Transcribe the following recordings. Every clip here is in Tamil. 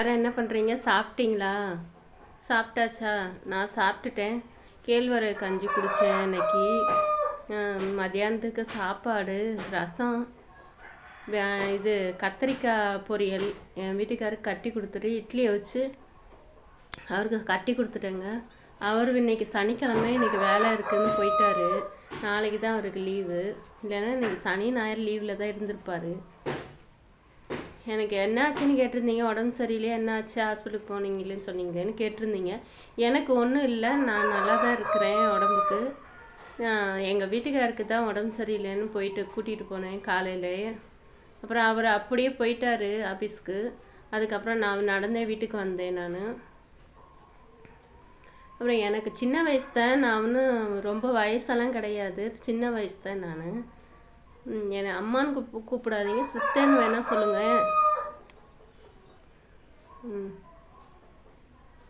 வேறு என்ன பண்ணுறீங்க? சாப்பிட்டீங்களா? சாப்பிட்டாச்சா? நான் சாப்பிட்டுட்டேன். கேழ்வரகு கஞ்சி குடித்தேன் இன்னைக்கு. மதியானத்துக்கு சாப்பாடு, ரசம், இது கத்திரிக்காய் பொரியல். என் வீட்டுக்காரருக்கு கட்டி கொடுத்துட்டு இட்லியை வச்சு அவருக்கு கட்டி கொடுத்துட்டேங்க. அவர் இன்னைக்கு சனிக்கிழமை, இன்னைக்கு வேலை இருக்குதுன்னு போயிட்டார். நாளைக்கு தான் அவருக்கு லீவு. இல்லைன்னா இன்னைக்கு சனி ஞாயிறு லீவில் தான் இருந்திருப்பார். எனக்கு என்னாச்சுன்னு கேட்டிருந்தீங்க. உடம்பு சரியில்லையே, என்னாச்சு, ஹாஸ்பிட்டலுக்கு போனீங்களேன்னு சொன்னீங்களேன்னு கேட்டிருந்தீங்க. எனக்கு ஒன்றும் இல்லை, நான் நல்லா தான் இருக்கிறேன் உடம்புக்கு. எங்கள் வீட்டுக்காருக்கு தான் உடம்பு சரியில்லைன்னு போயிட்டு கூட்டிகிட்டு போனேன் காலையிலே. அப்புறம் அவர் அப்படியே போயிட்டார் ஆஃபீஸ்க்கு. அதுக்கப்புறம் நான் நடந்தே வீட்டுக்கு வந்தேன். நான் அப்புறம் எனக்கு சின்ன வயசு தான், நான் ஒன்றும் ரொம்ப வயசெல்லாம் கிடையாது, சின்ன வயசு தான். நான் என்னை அம்மான்னு கூப்பிடாதீங்க, சிஸ்டர்னு வேணால் சொல்லுங்கள்.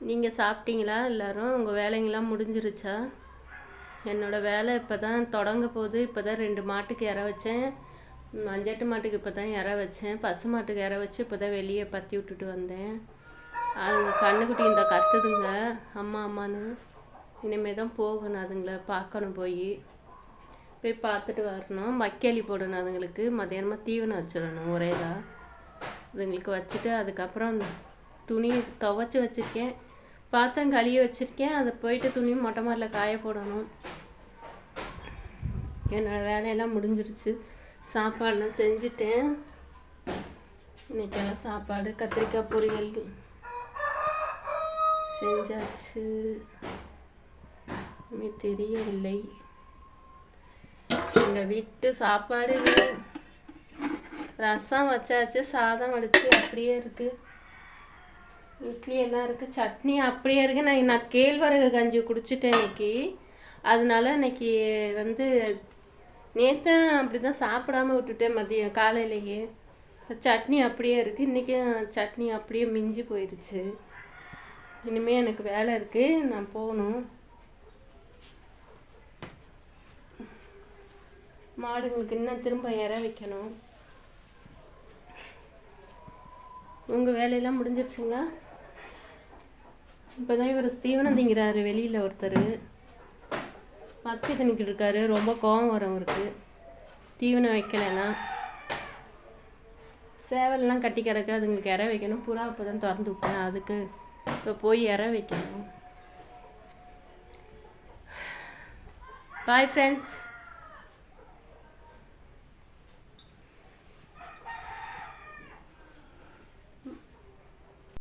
நீங்கள் சாப்பிட்டீங்களா? எல்லோரும் உங்கள் வேலைங்கெல்லாம் முடிஞ்சிருச்சா? என்னோடய வேலை இப்போ தான் தொடங்க போகுது. இப்போ தான் 2 மாட்டுக்கு இற வச்சேன். மஞ்சட்டு மாட்டுக்கு இப்போ தான் இற வச்சேன். பசு மாட்டுக்கு இற வச்சு இப்போ தான் வெளியே பற்றி விட்டுட்டு வந்தேன். அதுங்க கண்ணுக்குட்டி இந்த கத்துதுங்க அம்மா அம்மான்னு. இனிமேல் தான் போகணும், அதுங்களை பார்க்கணும். போய் பார்த்துட்டு வரணும். மக்கியலி போடணும் அதுங்களுக்கு. மத்தியானமாக தீவனம் வச்சிடணும் ஒரேதான். அதுங்களுக்கு வச்சுட்டு அதுக்கப்புறம் துணி துவைச்சி வச்சுருக்கேன், பாத்திரம் கழுவி வச்சுருக்கேன். அதை போயிட்டு துணி மொட்டை மாடியில் காய போடணும். என்னோடய வேலையெல்லாம் முடிஞ்சிருச்சு. சாப்பாடெலாம் செஞ்சுட்டேன். இன்றைக்கெல்லாம் சாப்பாடு கத்திரிக்காய் பொரியல் செஞ்சாச்சு. தெரியவில்லை. எங்கள் வீட்டு சாப்பாடு ரசம் வச்சாச்சு, சாதம் வடிச்சு அப்படியே இருக்குது, இட்லி எல்லாம் இருக்குது, சட்னி அப்படியே இருக்குது. நான் கேழ்வரகு கஞ்சி குடிச்சிட்டேன் இன்னைக்கு. அதனால இன்னைக்கு நேற்று அப்படி தான் சாப்பிடாமல் விட்டுட்டேன். மதியம் காலையிலேயே சட்னி அப்படியே இருக்குது. இன்றைக்கும் சட்னி அப்படியே மிஞ்சி போயிடுச்சு. இனிமேல் எனக்கு வேலை இருக்குது, நான் போகணும். மாடுங்களுக்கு இன்னும் திரும்ப இற வைக்கணும். உங்கள் வேலையெல்லாம் முடிஞ்சிருச்சுங்களா? இப்போ தான் இவர் தீவனம் திங்கிறாரு வெளியில். ஒருத்தர் பச்சை தண்ணிக்கிட்டு இருக்காரு. ரொம்ப கோவம் வரும் அவருக்கு தீவனம் வைக்கலைன்னா. சேவலெல்லாம் கட்டி கிடக்கு, அதுங்களுக்கு இற வைக்கணும். புறா இப்போ தான் திறந்து விட்டேன், அதுக்கு இப்போ போய் இற வைக்கணும். Bye friends.